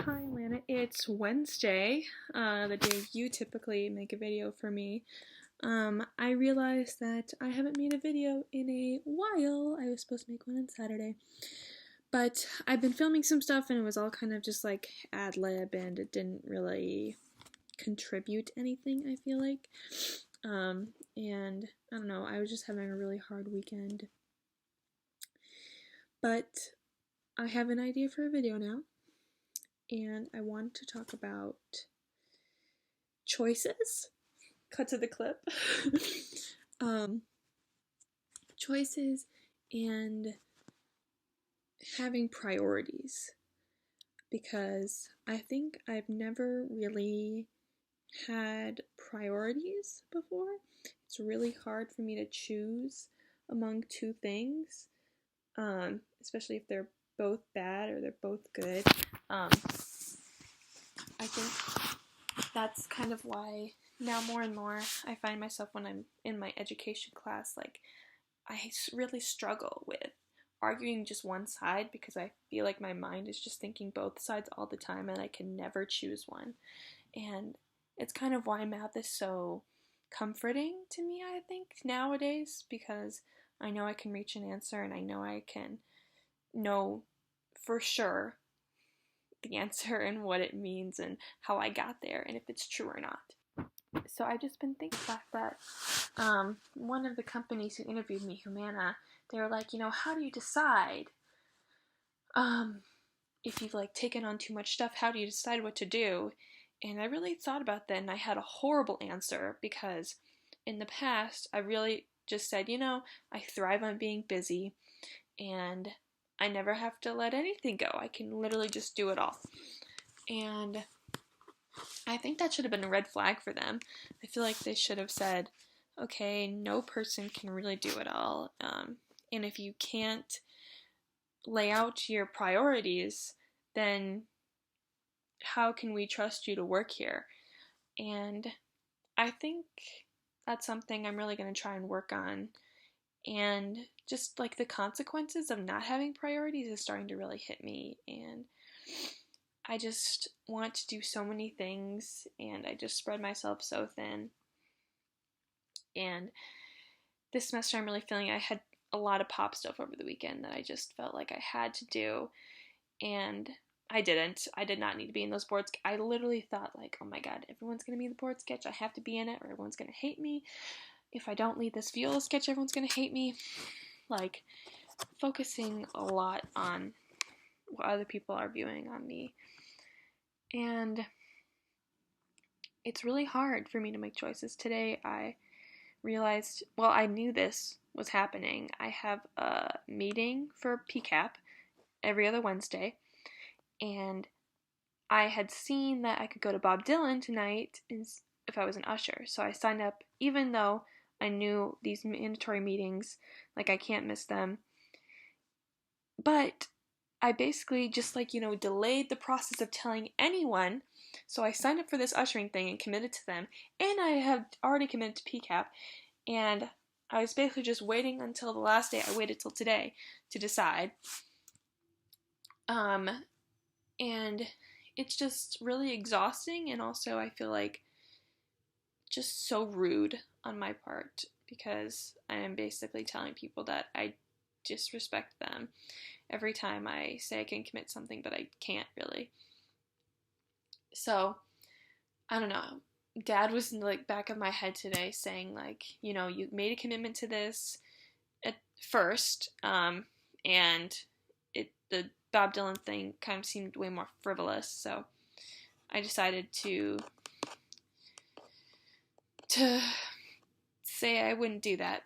Hi, Lana. It's Wednesday, the day you typically make a video for me. I realized that I haven't made a video in a while. I was supposed to make one on Saturday. But I've been filming some stuff and it was all kind of just like ad lib and it didn't really contribute anything, I feel like. And I don't know, I was just having a really hard weekend. But I have an idea for a video now. And I want to talk about choices. Cut to the clip. Choices and having priorities. Because I think I've never really had priorities before. It's really hard for me to choose among two things, especially if they're both bad or they're both good. I think that's kind of why now more and more I find myself when I'm in my education class, like, I really struggle with arguing just one side because I feel like my mind is just thinking both sides all the time and I can never choose one. And it's kind of why math is so comforting to me, I think, nowadays, because I know I can reach an answer and I know I can know for sure the answer and what it means and how I got there and if it's true or not. So I've just been thinking back that one of the companies who interviewed me, Humana, they were like, how do you decide if you've like taken on too much stuff? How do you decide what to do? And I really thought about that and I had a horrible answer because in the past I really just said, I thrive on being busy and I never have to let anything go. I can literally just do it all. And I think that should have been a red flag for them. I feel like they should have said, okay, no person can really do it all. And if you can't lay out your priorities, then how can we trust you to work here? And I think that's something I'm really going to try and work on. And just like the consequences of not having priorities is starting to really hit me. And I just want to do so many things and I just spread myself so thin. And this semester I'm really feeling I had a lot of pop stuff over the weekend that I just felt like I had to do. And I didn't. I did not need to be in those boards. I literally thought like, oh my god, everyone's going to be in the board sketch. I have to be in it or everyone's going to hate me. If I don't lead this viola sketch, everyone's going to hate me. Like, focusing a lot on what other people are viewing on me. And it's really hard for me to make choices. Today I realized, well, I knew this was happening. I have a meeting for PCAP every other Wednesday, and I had seen that I could go to Bob Dylan tonight if I was an usher. So I signed up, even though I knew these mandatory meetings, like I can't miss them. But I basically just delayed the process of telling anyone. So I signed up for this ushering thing and committed to them. And I have already committed to PCAP. And I was basically just waiting until the last day. I waited till today to decide. And it's just really exhausting. And also I feel like just so rude on my part because I am basically telling people that I disrespect them every time I say I can commit something, but I can't really. So, I don't know. Dad was in the back of my head today saying you made a commitment to this at first, and the Bob Dylan thing kind of seemed way more frivolous, so I decided to say I wouldn't do that.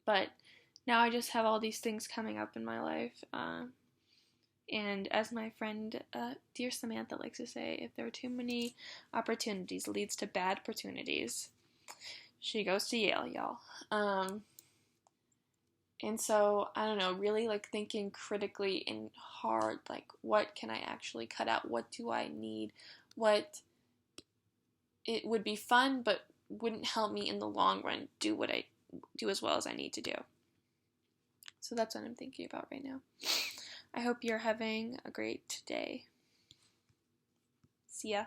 But now I just have all these things coming up in my life, and as my friend, dear Samantha, likes to say, if there are too many opportunities, it leads to bad opportunities. She goes to Yale, y'all. And so, I don't know, really thinking critically and hard, what can I actually cut out? What do I need? What it would be fun, but wouldn't help me in the long run do what I do as well as I need to do. So that's what I'm thinking about right now. I hope you're having a great day. See ya.